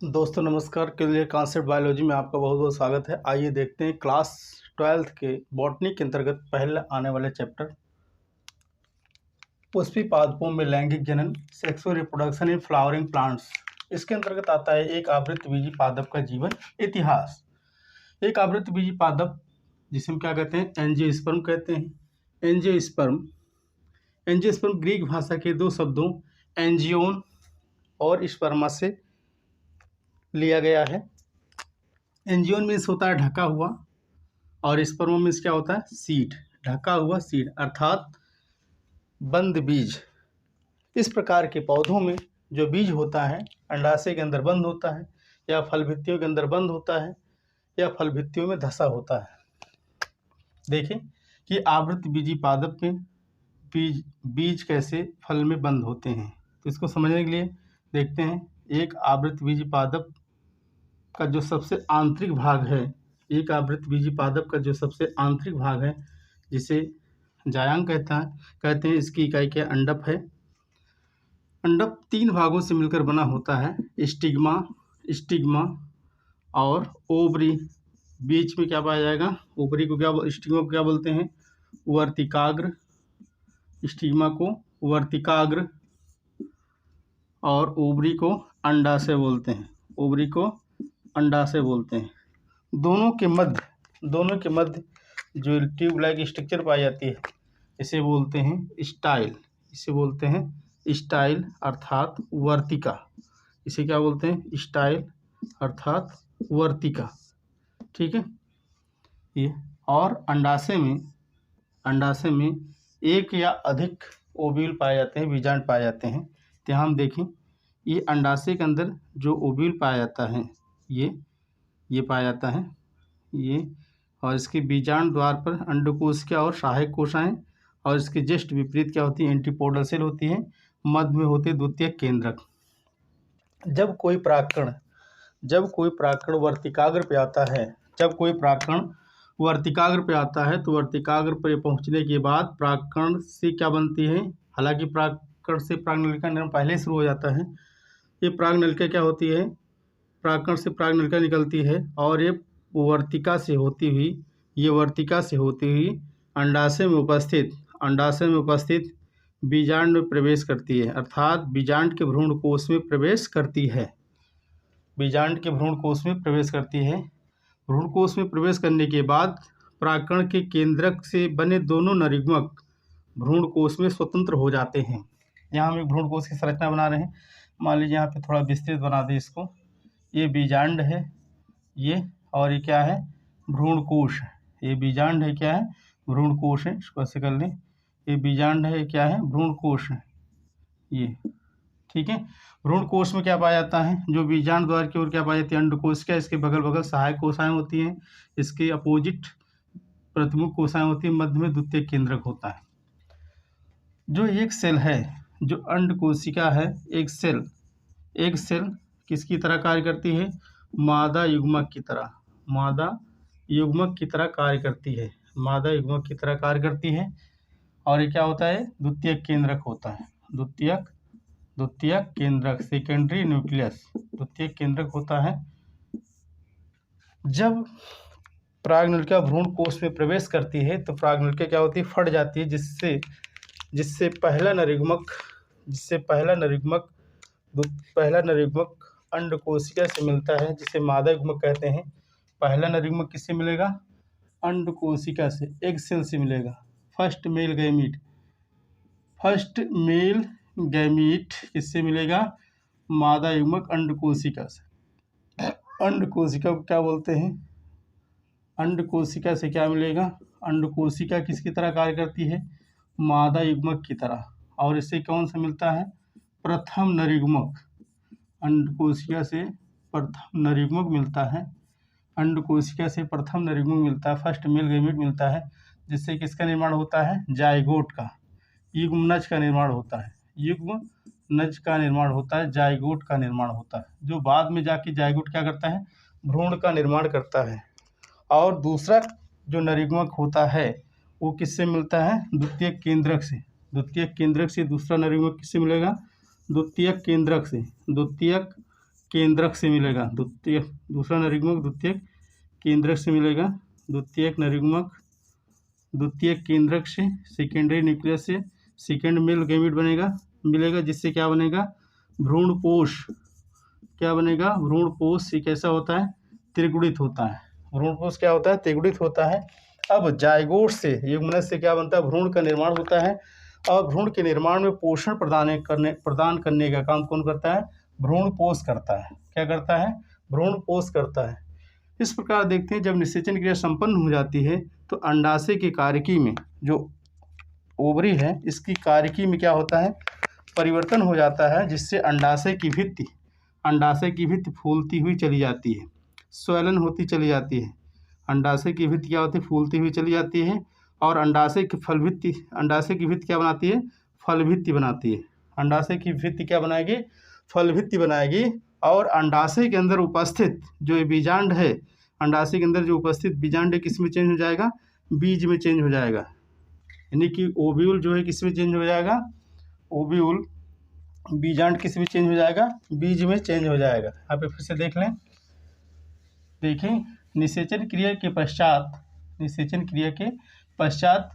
दोस्तों नमस्कार। के लिए कॉन्सेप्ट बायोलॉजी में आपका बहुत बहुत स्वागत है। आइए देखते हैं क्लास 12th के बॉटनी के अंतर्गत पहले आने वाले चैप्टर पुष्पी पादपों में लैंगिक जनन, sexual reproduction in flowering plants. इसके अंतर्गत आता है एक आवृतबीजी पादप का जीवन इतिहास। एक आवृतबीजी पादप जिसे हम क्या कहते हैं, एंजियोस्पर्म कहते हैं। एंजियोस्पर्म ग्रीक भाषा के दो शब्दों एंजियोन और स्पर्मा से लिया गया है। एंजियोन मीन्स होता है ढका हुआ और स्पर्म मीन्स क्या होता है, सीड, ढका हुआ सीड अर्थात बंद बीज। इस प्रकार के पौधों में जो बीज होता है अंडाशय के अंदर बंद होता है या फल भित्तियों के अंदर बंद होता है या फल भित्तियों में धंसा होता है। देखें कि आवृतबीजी पादप में बीज कैसे फल में बंद होते हैं। तो इसको समझने के लिए देखते हैं। एक आवृतबीजी पादप का जो सबसे आंतरिक भाग है, एक आवृतबीजी पादप का जो सबसे आंतरिक भाग है जिसे जायांग कहते हैं, इसकी इकाई क्या अंडप है। अंडप 3 भागों से मिलकर बना होता है, स्टिग्मा और ओवरी। बीच में क्या पाया जाएगा, ओवरी को स्टिग्मा को क्या बोलते हैं, वर्तिकाग्र। स्टिग्मा को वर्तिकाग्र और ओवरी को अंडाशय बोलते हैं। ओवरी को अंडाशय बोलते हैं। दोनों के मध्य जो ट्यूब लाइक स्ट्रक्चर पाई जाती है इसे बोलते हैं स्टाइल अर्थात वर्तिका। इसे क्या बोलते हैं, स्टाइल अर्थात वर्तिका। ठीक है। ये और अंडाशय में एक या अधिक ओव्यूल पाए जाते हैं, बीजांड पाए जाते हैं। तो हम देखें, ये अंडाशय के अंदर जो ओव्यूल पाया जाता है ये पाया जाता है ये, और इसके बीजांड द्वार पर अंडकोशिका और सहायक कोशिकाएं, और इसके जस्ट विपरीत क्या होती है, एंटीपोडल सेल होती है। मध्य में होते द्वितीयक केंद्रक। जब कोई प्राकरण वर्तिकाग्र पे आता है, तो वर्तिकाग्र पर पहुंचने के बाद प्राकरण से क्या बनती है, हालांकि प्राकरण से प्रागनलिका निर्माण पहले शुरू हो जाता है। ये प्रागनलिका क्या होती है, प्राकरण से प्रागनलिका निकलती है और ये वर्तिका से होती हुई अंडाशय में उपस्थित बीजांड में प्रवेश करती है, अर्थात बीजांड के भ्रूण कोश में प्रवेश करती है। भ्रूण कोश में प्रवेश करने के बाद प्राकरण के केंद्रक से बने दोनों नरयुग्मक भ्रूण कोश में स्वतंत्र हो जाते हैं। यहाँ हम एक भ्रूण कोश की संरचना बना रहे हैं। मान लीजिए यहाँ पे थोड़ा विस्तृत बना दें इसको। ये बीजांड है ये, और ये क्या है, भ्रूण कोश। ये बीजांड है, क्या है, भ्रूण कोश है। इसको ऐसे कर लें, ये बीजांड है, क्या है, भ्रूण कोश है ये। ठीक है। भ्रूण कोश में क्या पाया जाता है, जो बीजांड द्वार की ओर क्या पाया जाती है, अंडकोशिका। इसके बगल बगल सहायक कोशिकाएं होती हैं, इसके अपोजिट प्रतिमुख कोशिकाएं होती हैं, मध्य में द्वितीयक केंद्रक होता है। जो एक सेल है, जो अंडकोशिका है, एक सेल किसकी तरह कार्य करती है, मादा युग्मक की तरह कार्य करती है। और ये क्या होता है, द्वितीयक केंद्रक होता है। द्वितीयक केंद्रक, सेकेंडरी न्यूक्लियस, द्वितीयक केंद्रक होता है। जब प्रागनलिका भ्रूण कोश में प्रवेश करती है तो प्रागनलिका क्या होती है, फट जाती है, जिससे पहला नरयुग्मक अंडकोशिका से मिलता है, जिसे मादा युग्मक कहते हैं। पहला नरयुग्मक किससे मिलेगा, अंडकोशिका से, एग सेल से मिलेगा। फर्स्ट मेल गैमीट किससे मिलेगा, मादा युग्मक अंडकोशिका से। अंडकोशिका को क्या बोलते हैं, अंडकोशिका से क्या मिलेगा, अंडकोशिका किसकी तरह कार्य करती है, मादा युग्मक की तरह। और इससे कौन सा मिलता है, प्रथम नरयुग्मक। अंडकोशिका से प्रथम नरयुग्मक मिलता है। फर्स्ट मेल गैमीट मिलता है, जिससे किसका निर्माण होता है, जाइगोट का, युग्मनज का निर्माण होता है। जाइगोट का निर्माण होता है, जो बाद में जाके जाइगोट क्या करता है, भ्रूण का निर्माण करता है। और दूसरा जो नरयुग्मक होता है वो किससे मिलता है, द्वितीयक केंद्रक से। दूसरा नरयुग्मक किससे मिलेगा, द्वितीयक केंद्रक से मिलेगा, द्वितीय दूसरा नरयुग्मक द्वितीयक केंद्रक से मिलेगा, द्वितीयक नरयुग्मक द्वितीयक केंद्रक से, सेकेंडरी न्यूक्लियस से सेकेंड मेल गैमीट मिलेगा, जिससे क्या बनेगा, भ्रूणपोष। क्या बनेगा, भ्रूणपोष। ये कैसा होता है, त्रिगुणित होता है। भ्रूणपोष क्या होता है, त्रिगुणित होता है। अब जायगोट से, युग्मनज से क्या बनता है, भ्रूण का निर्माण होता है, और भ्रूण के निर्माण में पोषण प्रदान करने का काम कौन करता है, भ्रूणपोष करता है। क्या करता है, भ्रूणपोष करता है। इस प्रकार देखते हैं, जब निषेचन क्रिया संपन्न हो जाती है तो अंडाशय की कार्यकी में, जो ओवरी है, इसकी कार्यकी में क्या होता है, परिवर्तन हो जाता है, जिससे अंडाशय की भित्ति फूलती हुई चली जाती है, स्वैलन होती चली जाती है। अंडाशय की भित्ति क्या होती है, फूलती हुई चली जाती है, और अंडाशय की भित्ति क्या बनाती है, फल भित्ति बनाती है। अंडाशय की भित्ति क्या बनाएगी, फल भित्ति बनाएगी। और अंडाशय के अंदर उपस्थित जो बीजांड है, अंडाशय के अंदर जो उपस्थित बीजांड है, किस में चेंज हो जाएगा, बीज में चेंज हो जाएगा। यानी कि ओव्यूल जो है किस में चेंज हो जाएगा, ओव्यूल बीजांड किस में चेंज हो जाएगा, बीज में चेंज हो जाएगा। यहाँ पे फिर से देख लें, देखें, निषेचन क्रिया के पश्चात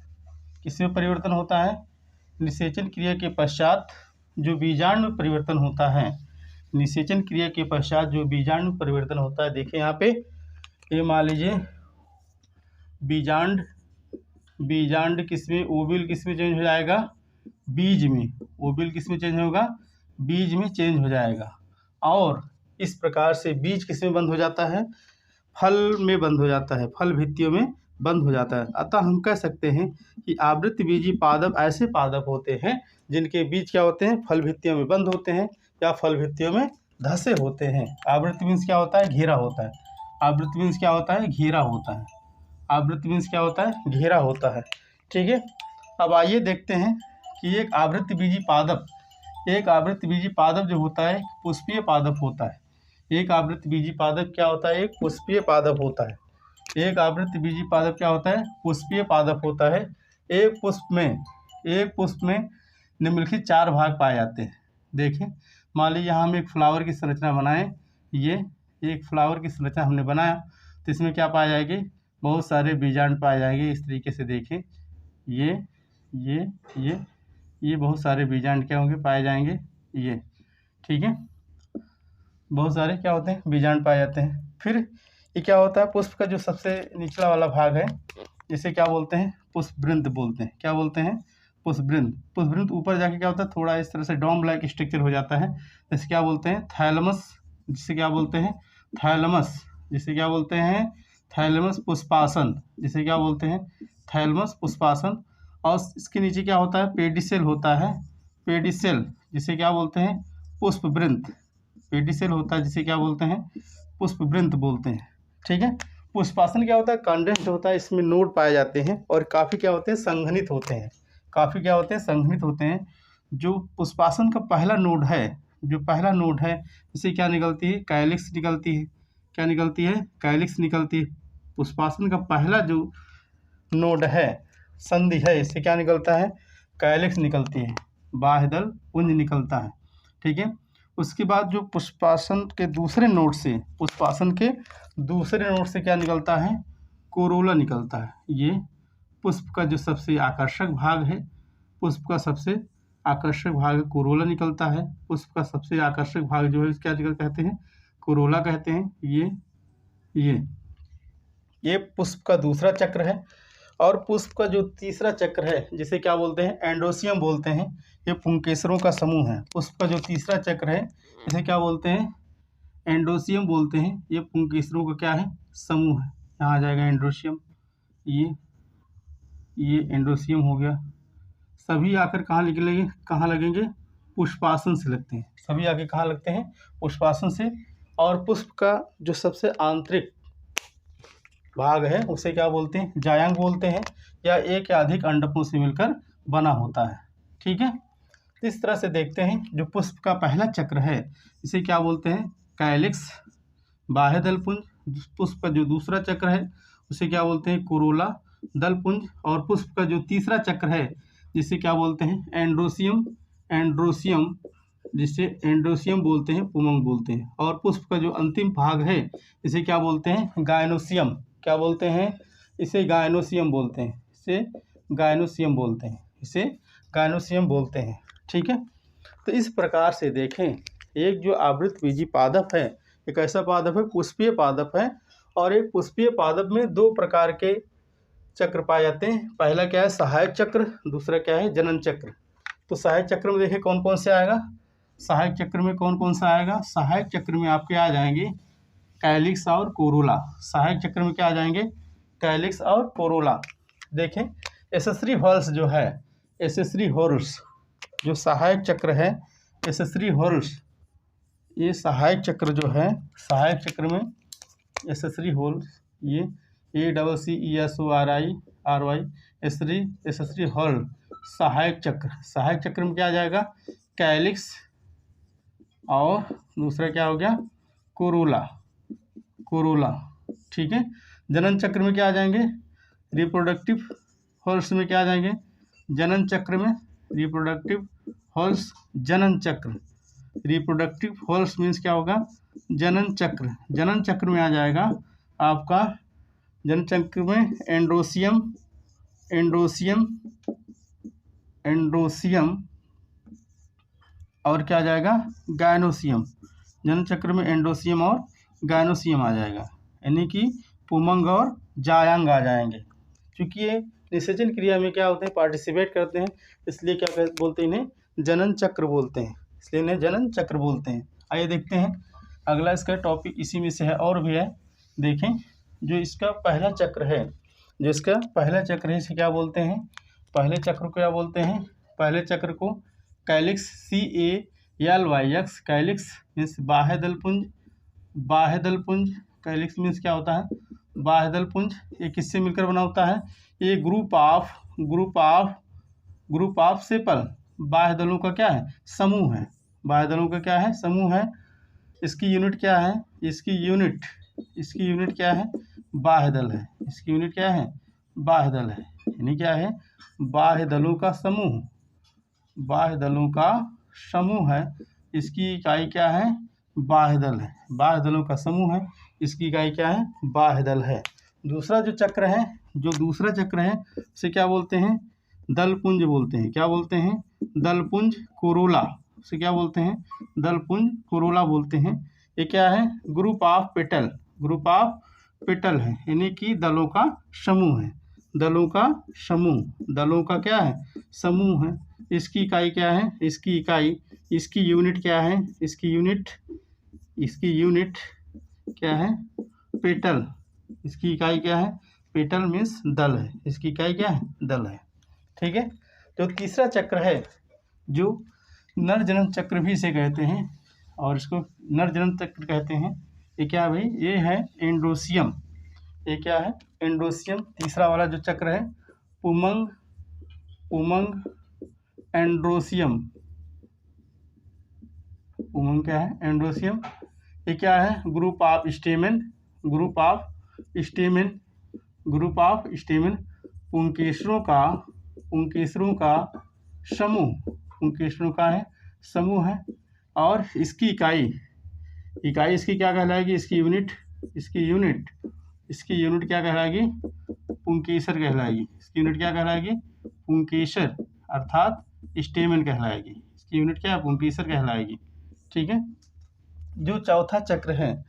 किसमें परिवर्तन होता है, निषेचन क्रिया के पश्चात जो बीजांड में परिवर्तन होता है, निषेचन क्रिया के पश्चात जो बीजांड में परिवर्तन होता है। देखिए यहाँ पे, ये मान लीजिए बीजांड किसमें, ओव्यूल किसमें चेंज हो जाएगा, बीज में। ओव्यूल किसमें चेंज होगा, बीज में चेंज हो जाएगा। और इस प्रकार से बीज किसमें बंद हो जाता है, फल में बंद हो जाता है, फल भित्तियों में बंद हो जाता है। अतः हम कह सकते हैं कि आवृत्तबीजी पादप ऐसे पादप होते हैं जिनके बीज क्या होते हैं, फल भित्तियों में बंद होते हैं या फल भित्तियों में धसे होते हैं। आवृत्त मीन्स क्या होता है, घेरा होता है। आवृत्त मीन्स क्या होता है, घेरा होता है। आवृत्त मीन्स क्या होता है, घेरा होता है। ठीक है, अब आइए देखते हैं कि एक आवृत्तबीजी पादप जो होता है, पुष्पीय पादप होता है। एक आवृत्तबीजी पादप क्या होता है, एक पुष्पीय पादप होता है। एक आवृत्तबीजी पादप क्या होता है, पुष्पीय पादप होता है। एक पुष्प में निम्नलिखित 4 भाग पाए जाते हैं। देखें, मान लीजिए यहाँ हम एक फ्लावर की संरचना बनाएं, ये एक फ्लावर की संरचना हमने बनाया, तो इसमें क्या पाए जाएंगे, बहुत सारे बीजांड पाए जाएंगे। इस तरीके से देखें, ये बहुत सारे बीजांड क्या होंगे, पाए जाएंगे। ये ठीक है, बहुत सारे क्या होते हैं, बीजांड पाए जाते हैं। फिर ये क्या होता है, पुष्प का जो सबसे निचला वाला भाग है, जिसे क्या बोलते हैं, पुष्पवृंत बोलते हैं। क्या बोलते हैं, पुष्पवृंत ऊपर जाके क्या होता है, थोड़ा इस तरह से डोम लाइक स्ट्रक्चर हो जाता है। जिसे क्या बोलते हैं, थैलमस। जिसे क्या बोलते हैं, थैलमस पुष्पासन। जिसे क्या बोलते हैं, थैलमस पुष्पासन। और इसके नीचे क्या होता है, पेडिसेल होता है। पेडिसेल जिसे क्या बोलते हैं, पुष्पवृंत। पेडिसेल होता है जिसे क्या बोलते हैं, पुष्पवृंत बोलते हैं। ठीक है, पुष्पासन क्या होता है, कंडेंस्ड होता है, इसमें नोड पाए जाते हैं और काफ़ी क्या होते हैं, संघनित होते हैं। जो पुष्पासन का पहला नोड है, इसे क्या निकलती है, कैलिक्स निकलती है। क्या निकलती है, कैलिक्स निकलती है। पुष्पासन का पहला जो नोड है, संधि है, इससे क्या निकलता है, कैलिक्स निकलती है, बाह्यदल पुंज निकलता है। ठीक है, उसके बाद जो पुष्पासन के दूसरे नोड से क्या निकलता है, कोरोला निकलता है। ये पुष्प का जो सबसे आकर्षक भाग है, कोरोला निकलता है। पुष्प का सबसे आकर्षक भाग जो है क्या कहते हैं, कोरोला कहते हैं। ये पुष्प का दूसरा चक्र है। और पुष्प का जो तीसरा चक्र है, जिसे क्या बोलते हैं, एंडोसियम बोलते हैं। ये पुंकेसरों का समूह है। पुष्प का जो तीसरा चक्र है, इसे क्या बोलते हैं, एंडोसियम बोलते हैं। ये पुंकेसरों का क्या है, समूह है। यहाँ आ जाएगा एंडोसियम। ये एंडोसियम हो गया। सभी आकर कहाँ लगेंगे, पुष्पासन से लगते हैं। सभी आके कहाँ लगते हैं, पुष्पासन से। और पुष्प का जो सबसे आंतरिक भाग है, उसे क्या बोलते हैं, जायांग बोलते हैं, या एक या अधिक अंडकों से मिलकर बना होता है। ठीक है, इस तरह से देखते हैं, जो पुष्प का पहला चक्र है, इसे क्या बोलते हैं, कैलिक्स, बाह्यदल पुंज। पुष्प का जो दूसरा चक्र है, उसे क्या बोलते हैं, कोरोला, दल पुंज। और पुष्प का जो तीसरा चक्र है, जिसे क्या बोलते हैं, एंड्रोसियम। जिसे एंड्रोसियम बोलते हैं, पुमंग बोलते हैं। और पुष्प का जो अंतिम भाग है इसे क्या बोलते हैं? गायनोसियम। क्या बोलते हैं? इसे गायनोसियम बोलते हैं। इसे गायनोसियम बोलते हैं। इसे गायनोसियम बोलते हैं। ठीक है। तो इस प्रकार से देखें, एक जो आवृतबीजी पादप है, एक ऐसा पादप है, पुष्पीय पादप है। और एक पुष्पीय पादप में दो प्रकार के चक्र पाए जाते हैं। पहला क्या है? सहायक चक्र। दूसरा क्या है? जनन चक्र। तो सहायक चक्र में देखें कौन कौन से आएगा। सहायक चक्र में कौन कौन सा आएगा? सहायक चक्र में आपके आ जाएंगे कैलिक्स और कोरोला। सहायक चक्र में क्या आ जाएंगे? कैलिक्स और कोरोला। देखें एसेसरी हॉर्स जो है, एसेसरी हॉर्स जो सहायक चक्र है, एसेसरी हॉर्स, ये सहायक चक्र जो है, सहायक चक्र में एसेसरी हॉर्स, ये ACCESORI एसेसरी हॉर्स सहायक चक्र। सहायक चक्र में क्या आ जाएगा? कैलिक्स और दूसरा क्या हो गया? कोरोला। कोरोला। ठीक है। जनन चक्र में क्या आ जाएंगे? रिप्रोडक्टिव हॉर्स में क्या आ जाएंगे? जनन चक्र में रिप्रोडक्टिव हॉर्स, जनन चक्र। रिप्रोडक्टिव हॉर्स मीन्स क्या होगा? जनन चक्र। जनन चक्र में आ जाएगा आपका, जनन चक्र में एंड्रोसियम, एंड्रोसियम, एंड्रोसियम और क्या आ जाएगा? गायनोसियम। जनन चक्र में एंड्रोसियम और गायनोसियम आ जाएगा, यानी कि पुमंग और जायांग आ जाएंगे। क्योंकि ये निषेचन क्रिया में क्या होते हैं? पार्टिसिपेट करते हैं, इसलिए क्या बोलते हैं? इन्हें जनन चक्र बोलते हैं। इसलिए इन्हें जनन चक्र बोलते हैं। आइए देखते हैं अगला इसका टॉपिक इसी में से है, और भी है। देखें जो इसका पहला चक्र है, जो इसका पहला चक्र है, इसे क्या बोलते हैं? पहले चक्र को क्या बोलते हैं? पहले चक्र को कैलिक्स, CALYX, कैलिक्स मीन्स बाह्य दलपुंज। बाह्य दलपुंज, कैलिक्स मीन्स क्या होता है? बाह्य दलपुंज। ये किससे मिलकर बना होता है? ये ग्रुप ऑफ सेपल, बाह्य दलों का क्या है? समूह है। बाह्य दलों का क्या है? समूह है। इसकी यूनिट क्या है? इसकी यूनिट क्या है? बाह्य दल है। इसकी यूनिट क्या है? बाह्य दल है। यानी क्या है? बाह्य दलों का समूह। बाह्य दलों का समूह है। इसकी इकाई क्या है? बाह्य दल है। बाह्य दलों का समूह है, इसकी इकाई क्या है? बाह्य दल है। दूसरा जो चक्र है, जो दूसरा चक्र है उसे क्या बोलते हैं? दलपुंज बोलते हैं। क्या बोलते हैं? दलपुंज कोरोला। उसे क्या बोलते हैं? दलपुंज कोरोला बोलते हैं। ये क्या है? Group of petal. Group of petal है, यानी कि दलों का समूह है। दलों का समूह, दलों का क्या है? समूह है। इसकी इकाई क्या है? इसकी इकाई, इसकी यूनिट क्या है? इसकी यूनिट क्या है? पेटल। इसकी इकाई क्या है? पेटल मीन्स दल है। इसकी इकाई क्या है? दल है। ठीक है। जो तीसरा चक्र है, जो नर जनन चक्र भी इसे कहते हैं, और इसको नर जनन चक्र कहते हैं। ये क्या भाई? ये है एंड्रोसियम। ये क्या है? एंड्रोसियम। तीसरा वाला जो चक्र है पुमंग एंड्रोसियम। पुमंग क्या है? एंड्रोसियम। ये क्या है? Group of stamen. पुंकेसरों का समूह। पुंकेसरों का है समूह है। और इसकी इकाई इसकी क्या कहलाएगी? इसकी यूनिट क्या कहलाएगी? पुंकेसर कहलाएगी। इसकी यूनिट क्या कहलाएगी? पुंकेसर अर्थात स्टेमेन कहलाएगी। इसकी यूनिट क्या है? पुंकेसर कहलाएगी। ठीक है। जो चौथा चक्र है,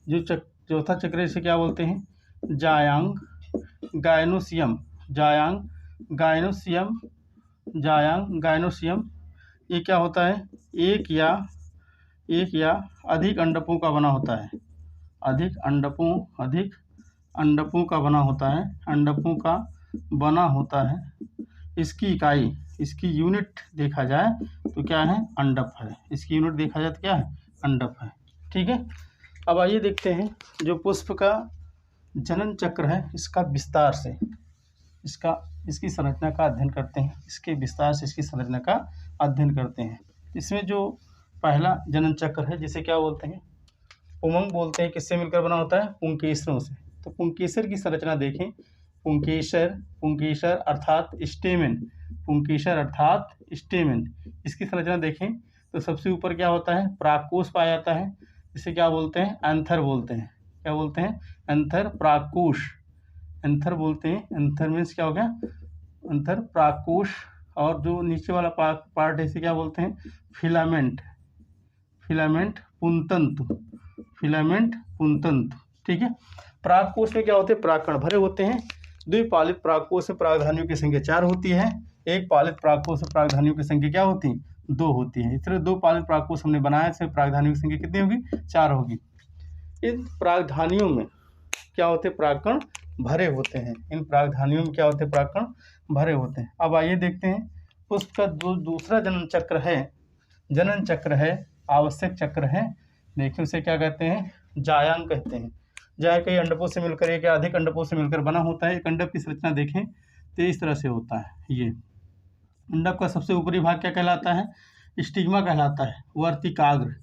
चौथा चक्र इसे क्या बोलते हैं? जायांग गायनोसियम। ये क्या होता है? एक या अधिक अंडकों का बना होता है। अधिक अंडकों का बना होता है। इसकी इकाई, इसकी यूनिट देखा जाए तो क्या है? अंडप है। इसकी यूनिट देखा जाए तो क्या है? अंडप है। ठीक है। अब आइए देखते हैं जो पुष्प का जनन चक्र है, इसका विस्तार से इसकी संरचना का अध्ययन करते हैं। इसके विस्तार से इसकी संरचना का अध्ययन करते हैं। इसमें जो पहला जनन चक्र है, जिसे क्या बोलते हैं? पुमंग बोलते हैं। किससे मिलकर बना होता है? पुंकेसरों से। तो पुंकेसर की संरचना देखें। पुंकेसर अर्थात स्टेमेन। इसकी संरचना देखें। तो सबसे ऊपर क्या होता है, परागकोश पाया जाता है, इसे क्या बोलते हैं, एंथर बोलते हैं। क्या बोलते हैं, एंथर, परागकोश, एंथर बोलते हैं। एंथर मीन्स क्या हो गया, एंथर, परागकोश। और जो नीचे वाला पार्ट है इसे क्या बोलते हैं, फिलामेंट, फिलामेंट पुंतंतु, फिलामेंट पुंतंतु। ठीक है। परागकोश में क्या होते हैं, परागकण भरे होते हैं। द्विपालित परागकोश में परागधानियों की संख्या 4 होती है। एक पालित परागकोश में परागधानियों की संख्या क्या होती है, 2 होती है। इस तरह 2 पालित परागकोश हमने बनाया, इसमें परागधानियों की संख्या कितनी होगी, 4 होगी। इन परागधानियों में क्या होते हैं, परागकण भरे होते हैं। इन परागधानियों में क्या होते हैं, परागकण भरे होते हैं। अब आइए देखते हैं पुष्प का जो दूसरा जनन चक्र है, जनन चक्र है, आवश्यक चक्र है। देखिए उसे क्या कहते हैं, जायांग कहते हैं। जाय कई अंडकों से मिलकर एक या अधिक अंडकों से मिलकर बना होता है। एक अंडक की संरचना देखें तो इस तरह से होता है। ये अंडक का सबसे ऊपरी भाग क्या कहलाता है, स्टिग्मा कहलाता है। वर्तिकाग्र,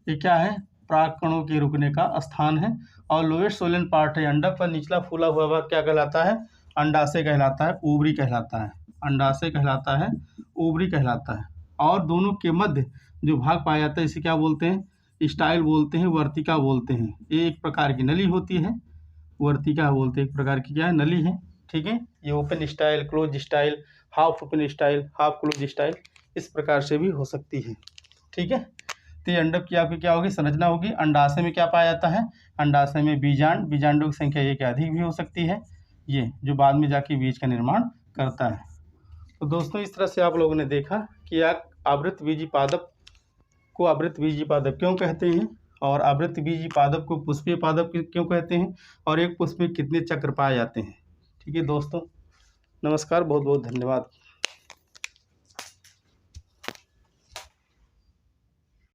ये क्या है, परागकणों के रुकने का स्थान है। और लोएस्ट सोलन पार्ट है अंडक का निचला फूला हुआ भाग क्या कहलाता है, अंडाशय कहलाता है, ओवरी कहलाता है। अंडाशय कहलाता है, ओवरी कहलाता है। और दोनों के मध्य जो भाग पाया जाता है इसे क्या बोलते हैं, स्टाइल बोलते हैं, वर्तिका बोलते हैं। ये एक प्रकार की नली होती है, वर्तिका बोलते हैं, एक प्रकार की क्या है, नली है। ठीक है। ये open style, close style, half open style, half close style, इस प्रकार से भी हो सकती है। ठीक है। तो ये अंडक की आपकी क्या होगी, संरचना होगी। अंडाशय में क्या पाया जाता है, अंडाशय में बीजांड, बीजांडों की संख्या एक या अधिक भी हो सकती है, ये जो बाद में जाके बीज का निर्माण करता है। तो दोस्तों इस तरह से आप लोगों ने देखा कि आवृतबीजी पादप को आवृतबीजी पादप क्यों कहते हैं, और आवृतबीजी पादप को पुष्पीय पादप क्यों कहते हैं, और एक पुष्प में कितने चक्र पाए जाते हैं। ठीक है दोस्तों, नमस्कार, बहुत बहुत धन्यवाद।